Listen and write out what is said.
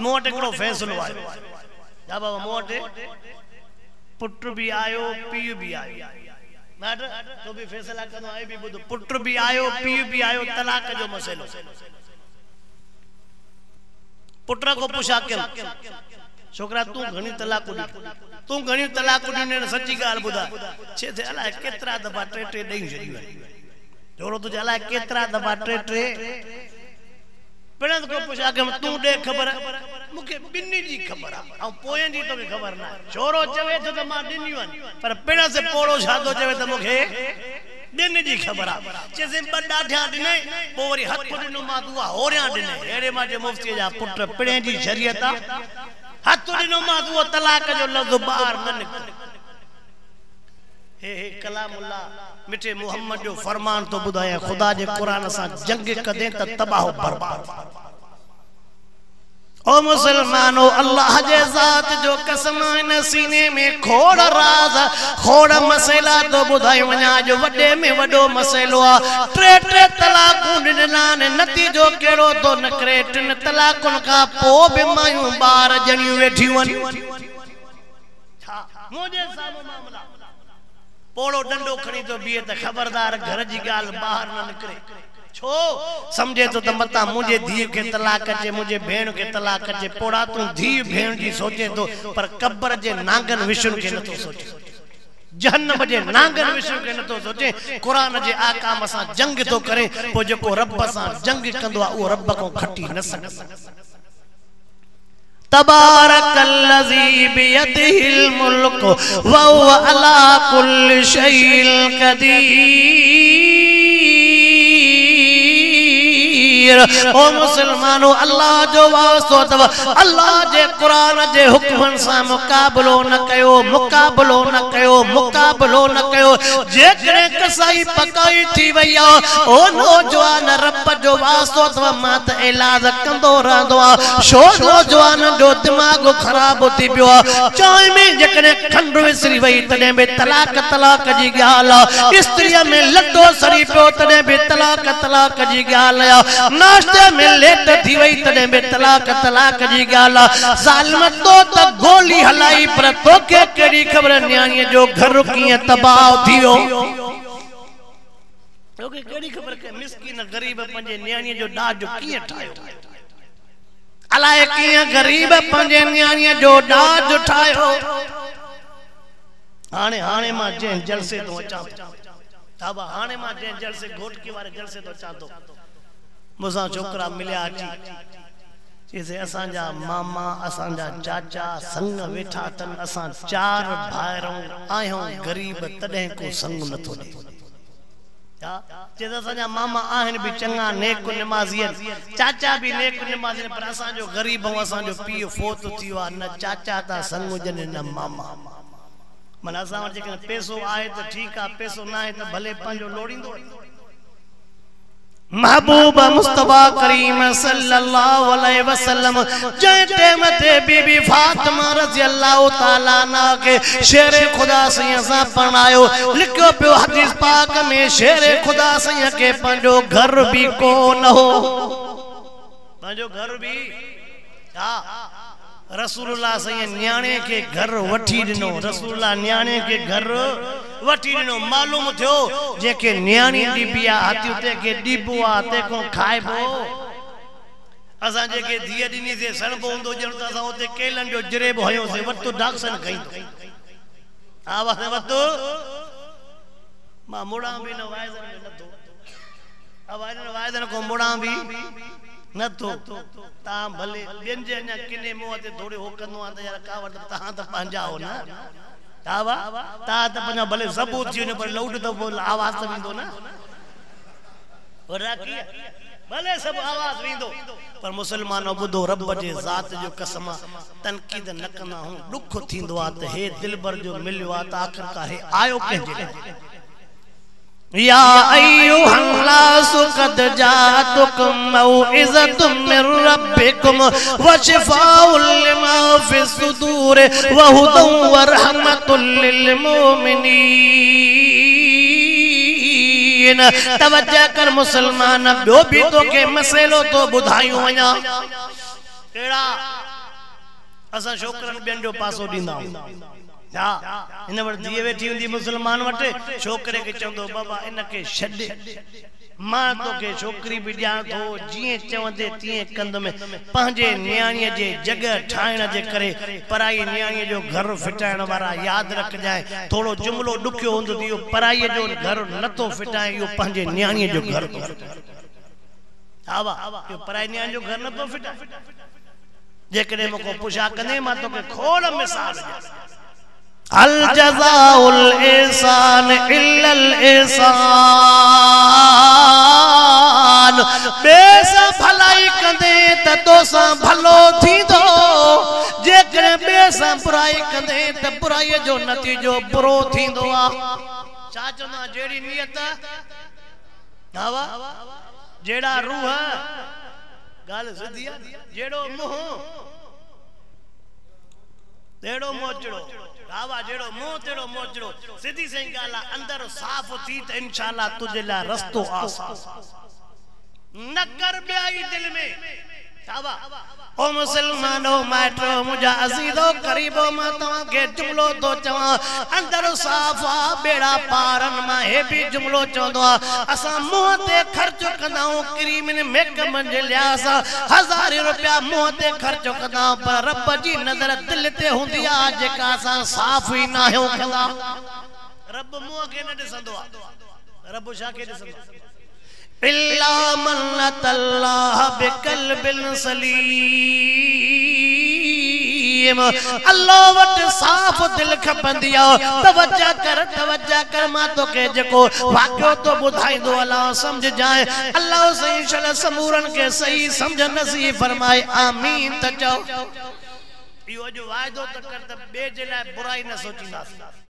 मोट एकड़ो फैसलो आयो जा बाबा मोट पुट भी आयो पीउ भी आयो मैटर तो भी फैसला कनो आए भी बुध पुट भी आयो पीउ भी आयो तलाक जो मसलो पुत्र को पुछा के छोकरा तू घणी तलाक दी तू घणी तलाक दी ने सच्ची गाल बुधा छे थे अला केतरा दफा टे टे देई छडी जोरो तो अला केतरा दफा टे टे पिणत को पुछा के तू दे खबर मुके बिन्नी जी खबर आ पोयन जी तो खबर ना छोरो चवे तो मा दिनियो पर पिण से पोड़ो छातो चवे तो मुके दिन जी खबर आ जैसे बड़ा ध्यान दिने पोरी हथ दिनो मा दुआ होरिया दिने एड़े माजे मुफ्ती जा पुत्र पिणे जी शरीयत हथ दिनो मा दुआ तलाक जो लफ्ज बाहर न निकले हे कलामुल्लाह मिठे मोहम्मद जो फरमान तो बुधाया खुदा जे कुरान सा जंग कदे त तबाह बर्बाद ओ मुसलमानो अल्लाह जे जात जो कसम इन सीने में खोड़ राज खोड़ मसला तो बुधाई वना जो वडे में वडो मसलो आ टे टे तलाकूं दिना ने नतीजो केड़ो तो न करे टिन तलाकुन का पो बि मायूं बार जणियूं वेठियूं मुझे सामो मामला पोड़ो डंडो खणी तो बीए त खबरदार घर जी गाल बाहर न निकले छो समझे तो मता मुझे धी के तलाक चे मुझे भेण के तलाक चे पोड़ा तू धी भेण जी सोचे तो पर कब्र जे नांगन विष्णु के न तो सोचे जहन्नम जे नांगन विष्णु के न तो सोचे कुरान जे आकाम सा जंग तो करे पो जो रब सा जंग कंदो ओ रब को खटी न सके तबारकल्लज़ी बियदिहिल मुल्क व हुवा अला कुल्लि शैइन कदीर। ओ मुसलमानो अल्लाह जो वास्तो तव अल्लाह जे कुरान जे हुक्मन सा मुकाबलो न कयो मुकाबलो न कयो मुकाबलो न कयो जेकरे कसाई पकाई थी वया ओ नौजवान रब जो वास्तो तव मात इलाज कंदो रहंदो आ शो नौजवान जो दिमाग खराब थी पियो चाय में जकने खंड विसरी वई तने बे तलाक तलाक जी गाल स्त्री में लड्डो सरी पियो तने बे तलाक तलाक जी गाल नाश्ते में लेट थी वई तने बे तलाक तलाक जी गाल जालिम तो त गोली हलाई पर तो के केड़ी खबर न्याणी जो घर किए तबाह थियो तो के केड़ी खबर के मिस्किन गरीब पंजे न्याणी जो डाज किए ठायो अलाए किया गरीब पंजे न्याणी जो डाज ठायो हाने हाने मां जे जलसे तो अचा ताबा हाने मां जे जलसे घोट के वारे जलसे तो अचा तो मुसा छोकरा मिलिया अची जैसे असांजा मामा असांजा चाचा संग वेठा तन असां चार भाइरों आयो गरीब तडे को संग न थो दे जैसे असांजा मामा आहिन भी चंगा नेक नमाज़ियन चाचा भी नेक नमाज़ियन पर असां जो गरीब हो असां जो पीउ फोत थियो न चाचा ता संग जन न मामा मन असां वटि जेके पैसो आए तो ठीक आ पैसो ना है तो भले पंजो लोड़ींदो महबूब मुस्तफा करीम सल्लल्लाहु अलैहि वसल्लम जे टाइम ते बीबी फातिमा रज़ी अल्लाह ताला ना के शेर खुदा से असा पढ़ायो लिखो पियो हदीस पाक में शेर खुदा से के पंजो घर भी को न हो पंजो घर भी हां रसूलुल्लाह से न्याणे के घर वठी दिनो रसूलुल्लाह न्याणे के घर वठी दिनो मालूम थियो जेके न्याणी डिबिया हाथी ते के डिबुआ ते को खाइबो असा जेके दिया दिनी से सणबो हुंदो जण त असा ओते केलन जो जरेब होयो से वतो डाक्सन खईंदो आवाज वतो मा मुड़ा भी न वायदन में न तो आवाज न वायदन को मुड़ा भी न तो ता भले बेन जे न किने मुंह ते थोड़े हो कंदो आ त यार का वट ता त पंजा हो ना तावा ता त पंजा भले सबूत जी ने पर लौट तो बोल आवाज त विंदो ना और राखी भले सब आवाज विंदो पर मुसलमानो बुधो रब जे जात जो कसम तनकीद न कना हूं दुख थिंदो आ त हे दिलबर जो मिलियो आ त आखिर का हे आयो कंजे या अय्युहन्नास क़द जातुकुम मौइज़तुम मिर रब्बिकुम व शिफ़ाउल लिमा फ़िस सुदूर व हुदन व रहमतुल लिल मुमिनीन। तवज्जो कर मुसलमान, ॿियो भी तो के मसइलो तो ॿुधायूं वञा। केड़ा असा छोकरन बेन जो पासो दींदा हां इन वर दिए वेठी हुंदी मुसलमान वटे छोकरे के चंदो बाबा इनके छॾ मां तो के छोकरी भी दिया तो जिए चवंदे तिए कंद में पंहिंजे न्याणीअ जे जगह ठाइण जे करे पराई न्याणीअ जो घर फिटाइण वारा याद रख जाए थोड़ो जुमलो दुखियो हुंदो दियो पराई जो घर नथो फिटाए यो पंहिंजे न्याणीअ जो घर तो हा वाह यो पराई न्याणीअ जो घर नथो फिटाए जेकॾहिं मूंखे पुछा कंदे मां तोखे खोड़ मिसाल अल जज़ाउल इहसान इल्लल इहसान बेसा भलाई कंदे त तोसा भलो थींदो जेकॾहिं बेसा बुराई कंदे त बुराई जो नतीजो बुरो थींदो आ छा चवंदा जेड़ी नियत हावा जेड़ा रूह गाल सिधी आ जेड़ो मुंह तेड़ो मोचड़ो रावा जेड़ो मुंह तेड़ो मोचड़ो सीधी सही गाला अंदर साफ थी त इंशाअल्लाह तुझे ला रस्तो आसान न कर ब्याई दिल में रावा ओ मुसलमानो माइटो मुजा अजीजो करीबो मां तवा के जुमलो तो चवा अंदर साफा बेड़ा पारन मां हे भी जुमलो चोंदो असा मुंह ते खर्च कंदाऊ क्रीम ने मेकअप जे लियास 1000 रुपया मुंह ते खर्च कंदा पर रब जी नजर दिल ते हुंदी आ जेका असा साफ ही ना हो कंदा रब मुंह के न दिसंदो रब छा के दिसंदो इल्ला मन अल्लाह बिकल्बिन सलीम अल्लाह वट साफ दिल खपंदिया तवज्जो कर मां तो के जको वाक्यो तो बुधाइंदो अल्लाह समझ जाए अल्लाह सही शल समूरन के सही समझ नसीब फरमाए आमीन त चओ इहो जो वायदो त कर त बे जे लाइ बुराई न सोचींदासीं।